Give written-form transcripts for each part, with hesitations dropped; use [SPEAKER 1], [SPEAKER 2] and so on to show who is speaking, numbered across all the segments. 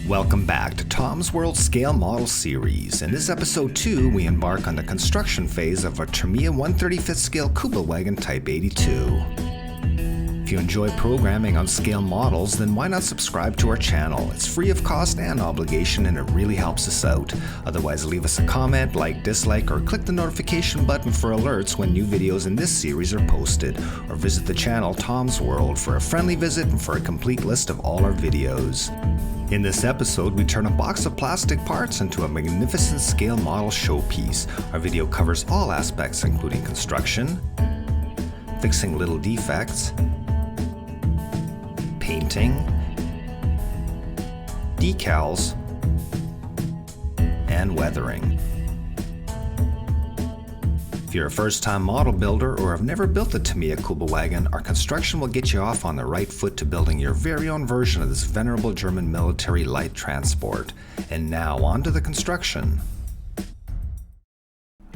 [SPEAKER 1] Welcome back to Tom's World Scale Model Series. In this episode 2, we embark on the construction phase of a Tamiya 1/35th scale Kubelwagen Type 82. If you enjoy programming on scale models, then why not subscribe to our channel? It's free of cost and obligation, and it really helps us out. Otherwise, leave us a comment, like, dislike, or click the notification button for alerts when new videos in this series are posted, or visit the channel Tom's World for a friendly visit and for a complete list of all our videos. In this episode, we turn a box of plastic parts into a magnificent scale model showpiece. Our video covers all aspects, including construction, fixing little defects, painting, decals, and weathering. If you're a first-time model builder or have never built a Tamiya Kubelwagen, our construction will get you off on the right foot to building your very own version of this venerable German military light transport. And now on to the construction.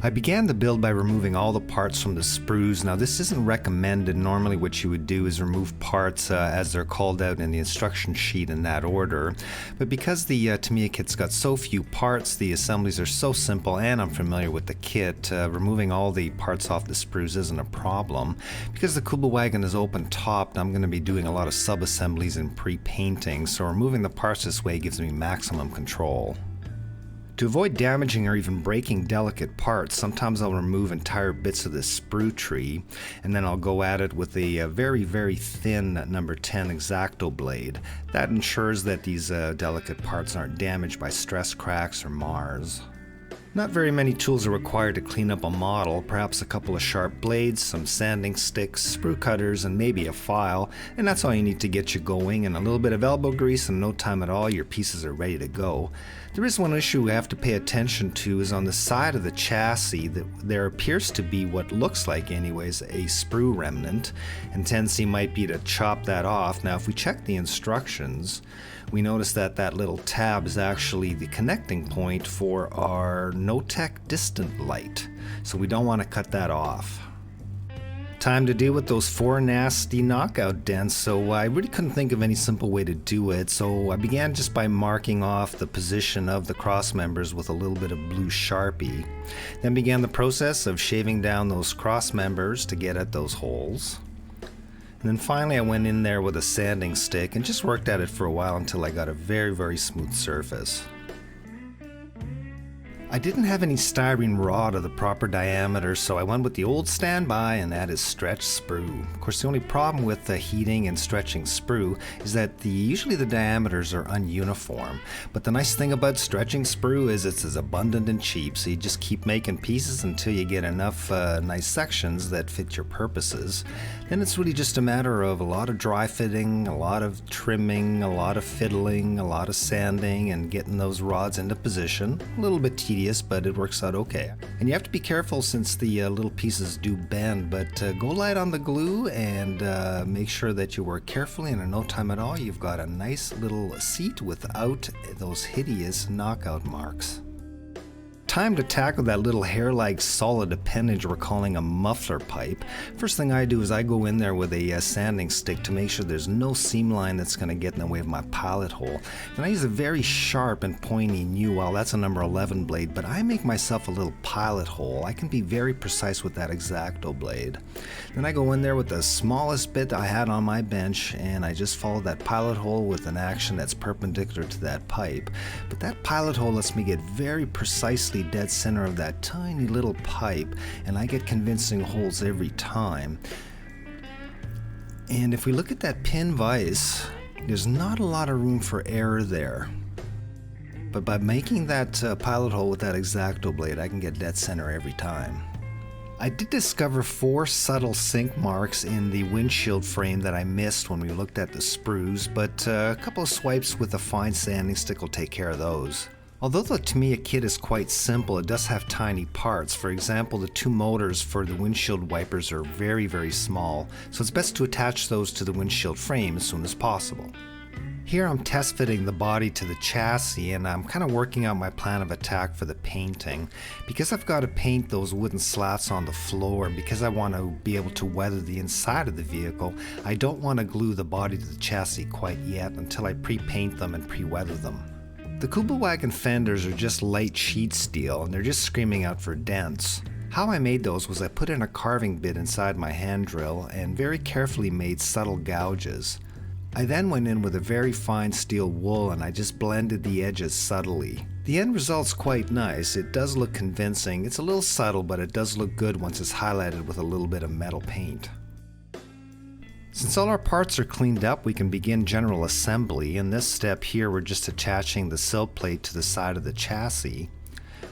[SPEAKER 1] I began the build by removing all the parts from the sprues. Now this isn't recommended. Normally what you would do is remove parts as they're called out in the instruction sheet in that order. But because the Tamiya kit's got so few parts, the assemblies are so simple, and I'm familiar with the kit, removing all the parts off the sprues isn't a problem. Because the Kubelwagen is open topped, I'm going to be doing a lot of sub-assemblies and pre-painting, so removing the parts this way gives me maximum control. To avoid damaging or even breaking delicate parts, sometimes I'll remove entire bits of the sprue tree, and then I'll go at it with a very, very thin number 10 X-Acto blade. That ensures that these delicate parts aren't damaged by stress cracks or mars. Not very many tools are required to clean up a model, perhaps a couple of sharp blades, some sanding sticks, sprue cutters, and maybe a file, and that's all you need to get you going, and a little bit of elbow grease, and no time at all, your pieces are ready to go. There is one issue we have to pay attention to, is on the side of the chassis that there appears to be what looks like anyways a sprue remnant, and tendency might be to chop that off. Now if we check the instructions, we notice that that little tab is actually the connecting point for our no-tech distant light, so we don't want to cut that off. Time to deal with those 4 nasty knockout dents, so I really couldn't think of any simple way to do it, so I began just by marking off the position of the cross members with a little bit of blue Sharpie. Then began the process of shaving down those cross members to get at those holes. And then finally I went in there with a sanding stick and just worked at it for a while until I got a very, very smooth surface. I didn't have any styrene rod of the proper diameter, so I went with the old standby, and that is stretch sprue. Of course, the only problem with the heating and stretching sprue is that usually the diameters are ununiform. But the nice thing about stretching sprue is it's as abundant and cheap, so you just keep making pieces until you get enough nice sections that fit your purposes. Then it's really just a matter of a lot of dry fitting, a lot of trimming, a lot of fiddling, a lot of sanding, and getting those rods into position. A little bit tedious, but it works out okay. And you have to be careful since the little pieces do bend, but go light on the glue and make sure that you work carefully, and in no time at all you've got a nice little seat without those hideous knockout marks. Time to tackle that little hair-like solid appendage we're calling a muffler pipe. First thing I do is I go in there with a sanding stick to make sure there's no seam line that's going to get in the way of my pilot hole. Then I use a very sharp and pointy Newell, that's a number 11 blade, but I make myself a little pilot hole. I can be very precise with that X-Acto blade. Then I go in there with the smallest bit I had on my bench, and I just follow that pilot hole with an action that's perpendicular to that pipe. But that pilot hole lets me get very precisely dead center of that tiny little pipe, and I get convincing holes every time. And if we look at that pin vise, there's not a lot of room for error there. But by making that pilot hole with that X-Acto blade, I can get dead center every time. I did discover 4 subtle sink marks in the windshield frame that I missed when we looked at the sprues, but a couple of swipes with a fine sanding stick will take care of those. Although the Tamiya kit is quite simple, it does have tiny parts. For example, the 2 motors for the windshield wipers are very, very small, so it's best to attach those to the windshield frame as soon as possible. Here I'm test fitting the body to the chassis, and I'm kind of working out my plan of attack for the painting. Because I've got to paint those wooden slats on the floor, and because I want to be able to weather the inside of the vehicle, I don't want to glue the body to the chassis quite yet until I pre-paint them and pre-weather them. The Kubelwagen fenders are just light sheet steel and they're just screaming out for dents. How I made those was I put in a carving bit inside my hand drill and very carefully made subtle gouges. I then went in with a very fine steel wool and I just blended the edges subtly. The end result's quite nice. It does look convincing. It's a little subtle, but it does look good once it's highlighted with a little bit of metal paint. Since all our parts are cleaned up, we can begin general assembly. In this step here, we're just attaching the sill plate to the side of the chassis.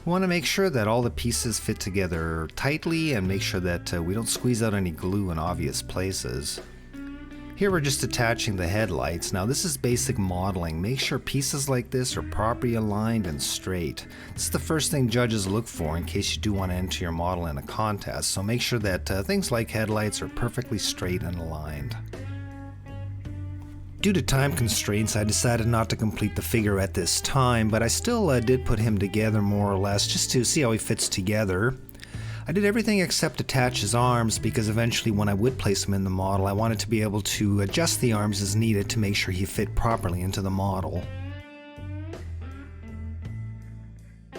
[SPEAKER 1] We want to make sure that all the pieces fit together tightly and make sure that we don't squeeze out any glue in obvious places. Here we're just attaching the headlights. Now this is basic modeling. Make sure pieces like this are properly aligned and straight. This is the first thing judges look for in case you do want to enter your model in a contest, so make sure that things like headlights are perfectly straight and aligned. Due to time constraints, I decided not to complete the figure at this time, but I still did put him together more or less just to see how he fits together. I did everything except attach his arms because eventually when I would place him in the model, I wanted to be able to adjust the arms as needed to make sure he fit properly into the model.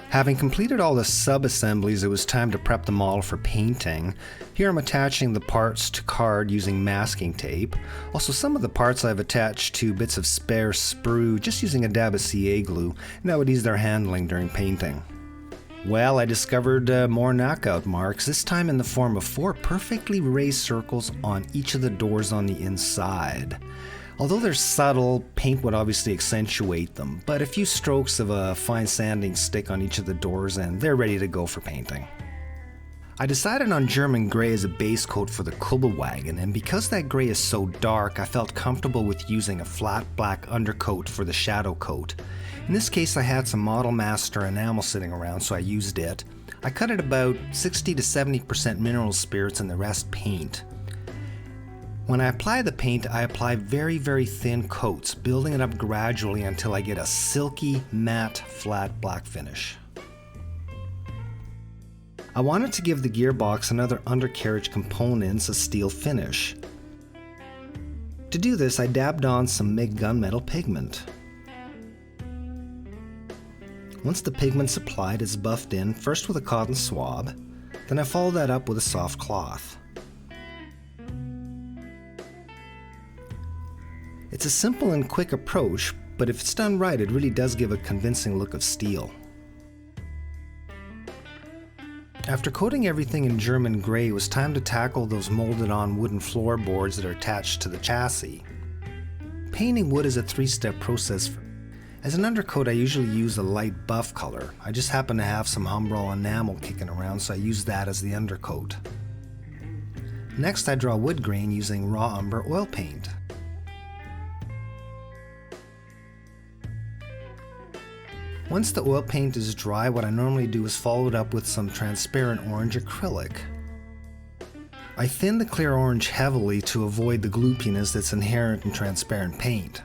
[SPEAKER 1] Having completed all the sub-assemblies, it was time to prep the model for painting. Here I'm attaching the parts to card using masking tape. Also, some of the parts I've attached to bits of spare sprue just using a dab of CA glue, and that would ease their handling during painting. Well, I discovered more knockout marks, this time in the form of 4 perfectly raised circles on each of the doors on the inside. Although they're subtle, paint would obviously accentuate them, but a few strokes of a fine sanding stick on each of the doors and they're ready to go for painting. I decided on German gray as a base coat for the Kubelwagen, and because that gray is so dark, I felt comfortable with using a flat black undercoat for the shadow coat. In this case, I had some Model Master enamel sitting around, so I used it. I cut it about 60 to 70% mineral spirits and the rest paint. When I apply the paint, I apply very thin coats, building it up gradually until I get a silky, matte, flat black finish. I wanted to give the gearbox and other undercarriage components a steel finish. To do this, I dabbed on some MIG gunmetal pigment. Once the pigment's applied, it's buffed in, first with a cotton swab, then I follow that up with a soft cloth. It's a simple and quick approach, but if it's done right, it really does give a convincing look of steel. After coating everything in German gray, it was time to tackle those molded on wooden floorboards that are attached to the chassis. Painting wood is a 3-step process. As an undercoat, I usually use a light buff color. I just happen to have some Humbrol enamel kicking around, so I use that as the undercoat. Next, I draw wood grain using raw umber oil paint. Once the oil paint is dry, what I normally do is follow it up with some transparent orange acrylic. I thin the clear orange heavily to avoid the gloopiness that's inherent in transparent paint.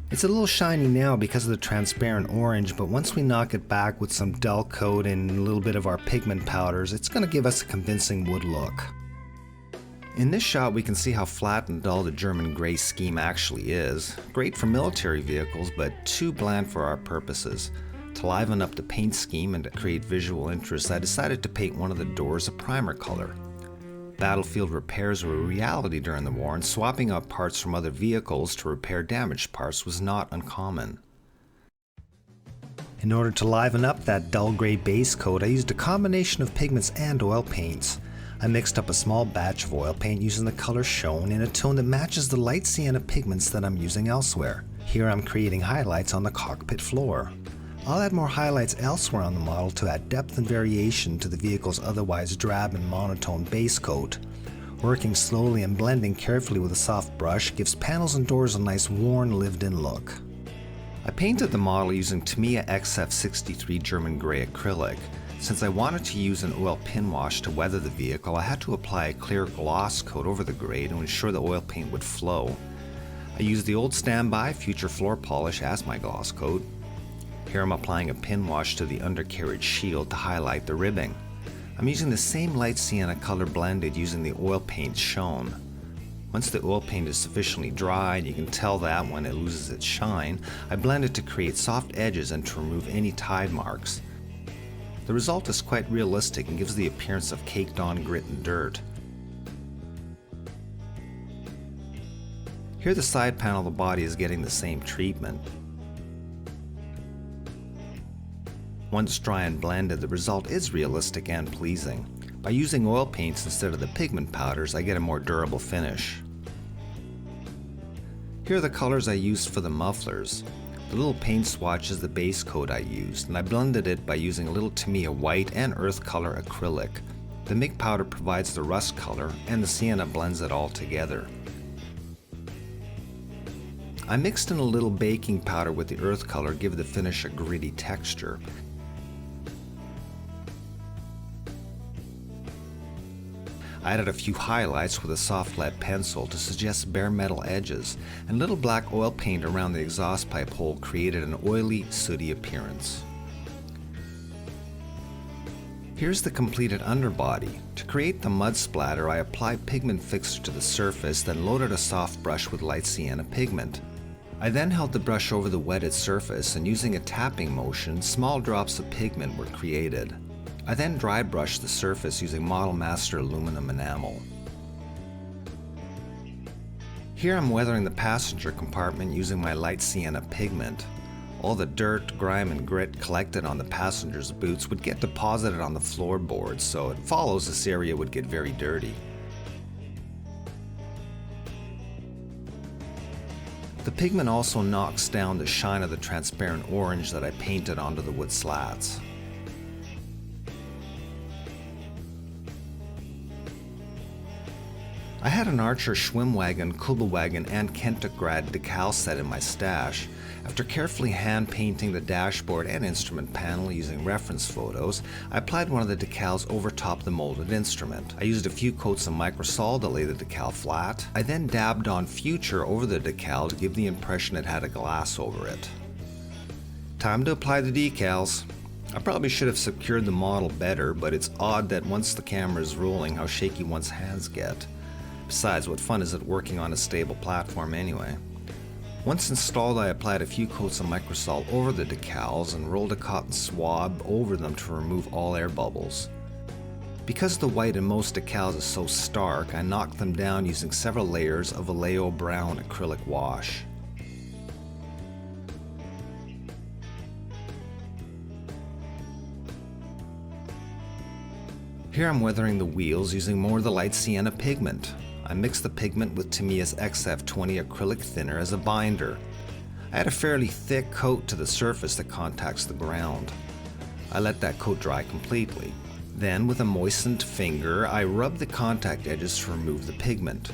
[SPEAKER 1] It's a little shiny now because of the transparent orange, but once we knock it back with some dull coat and a little bit of our pigment powders, it's going to give us a convincing wood look. In this shot, we can see how flat and dull the German gray scheme actually is. Great for military vehicles, but too bland for our purposes. To liven up the paint scheme and to create visual interest, I decided to paint one of the doors a primer color. Battlefield repairs were a reality during the war, and swapping out parts from other vehicles to repair damaged parts was not uncommon. In order to liven up that dull gray base coat, I used a combination of pigments and oil paints. I mixed up a small batch of oil paint using the color shown in a tone that matches the light sienna pigments that I'm using elsewhere. Here I'm creating highlights on the cockpit floor. I'll add more highlights elsewhere on the model to add depth and variation to the vehicle's otherwise drab and monotone base coat. Working slowly and blending carefully with a soft brush gives panels and doors a nice worn, lived-in look. I painted the model using Tamiya XF63 German gray acrylic. Since I wanted to use an oil pin wash to weather the vehicle, I had to apply a clear gloss coat over the gray to ensure the oil paint would flow. I used the old standby Future floor polish as my gloss coat. Here I'm applying a pin wash to the undercarriage shield to highlight the ribbing. I'm using the same light sienna color blended using the oil paints shown. Once the oil paint is sufficiently dry, and you can tell that when it loses its shine, I blend it to create soft edges and to remove any tide marks. The result is quite realistic and gives the appearance of caked on grit and dirt. Here the side panel of the body is getting the same treatment. Once dry and blended, the result is realistic and pleasing. By using oil paints instead of the pigment powders, I get a more durable finish. Here are the colors I used for the mufflers. The little paint swatch is the base coat I used, and I blended it by using a little Tamiya white and earth color acrylic. The MIG powder provides the rust color, and the sienna blends it all together. I mixed in a little baking powder with the earth color to give the finish a gritty texture. I added a few highlights with a soft lead pencil to suggest bare metal edges, and little black oil paint around the exhaust pipe hole created an oily, sooty appearance. Here's the completed underbody. To create the mud splatter, I applied pigment fixer to the surface, then loaded a soft brush with light sienna pigment. I then held the brush over the wetted surface, and using a tapping motion, small drops of pigment were created. I then dry brushed the surface using Model Master aluminum enamel. Here I'm weathering the passenger compartment using my light sienna pigment. All the dirt, grime, and grit collected on the passenger's boots would get deposited on the floorboards, so it follows this area would get very dirty. The pigment also knocks down the shine of the transparent orange that I painted onto the wood slats. I had an Archer Schwimmwagen, Kubelwagen, and Kentuck-grad decal set in my stash. After carefully hand painting the dashboard and instrument panel using reference photos, I applied one of the decals over top the molded instrument. I used a few coats of microsol to lay the decal flat. I then dabbed on Future over the decal to give the impression it had a glass over it. Time to apply the decals. I probably should have secured the model better, but it's odd that once the camera is rolling, how shaky one's hands get. Besides, what fun is it working on a stable platform anyway? Once installed, I applied a few coats of microsol over the decals and rolled a cotton swab over them to remove all air bubbles. Because the white in most decals is so stark, I knocked them down using several layers of Vallejo brown acrylic wash. Here I'm weathering the wheels using more of the light sienna pigment. I mixed the pigment with Tamiya's XF20 acrylic thinner as a binder. I add a fairly thick coat to the surface that contacts the ground. I let that coat dry completely. Then, with a moistened finger, I rub the contact edges to remove the pigment.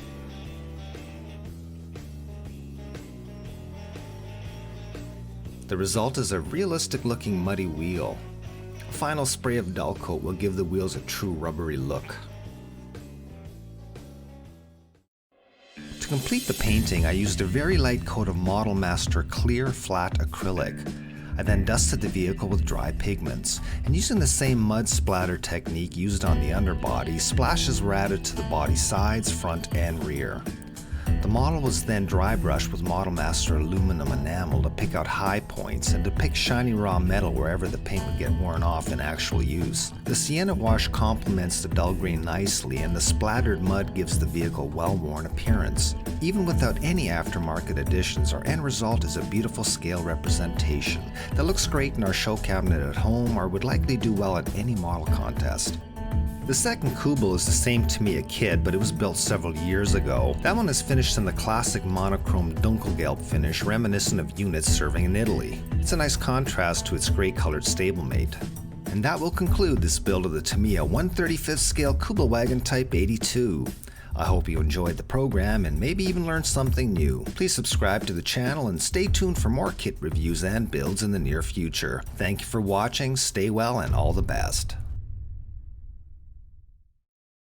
[SPEAKER 1] The result is a realistic looking muddy wheel. A final spray of dull coat will give the wheels a true rubbery look. To complete the painting, I used a very light coat of Model Master clear flat acrylic. I then dusted the vehicle with dry pigments, and using the same mud splatter technique used on the underbody, splashes were added to the body sides, front, and rear. The model was then dry brushed with Model Master aluminum enamel to pick out high points and depict shiny raw metal wherever the paint would get worn off in actual use. The sienna wash complements the dull green nicely, and the splattered mud gives the vehicle a well-worn appearance. Even without any aftermarket additions, our end result is a beautiful scale representation that looks great in our show cabinet at home or would likely do well at any model contest. The second Kubel is the same Tamiya kit, but it was built several years ago. That one is finished in the classic monochrome Dunkelgelb finish reminiscent of units serving in Italy. It's a nice contrast to its gray-colored stablemate. And that will conclude this build of the Tamiya 1/35th scale Kubelwagen Type 82. I hope you enjoyed the program and maybe even learned something new. Please subscribe to the channel and stay tuned for more kit reviews and builds in the near future. Thank you for watching, stay well, and all the best.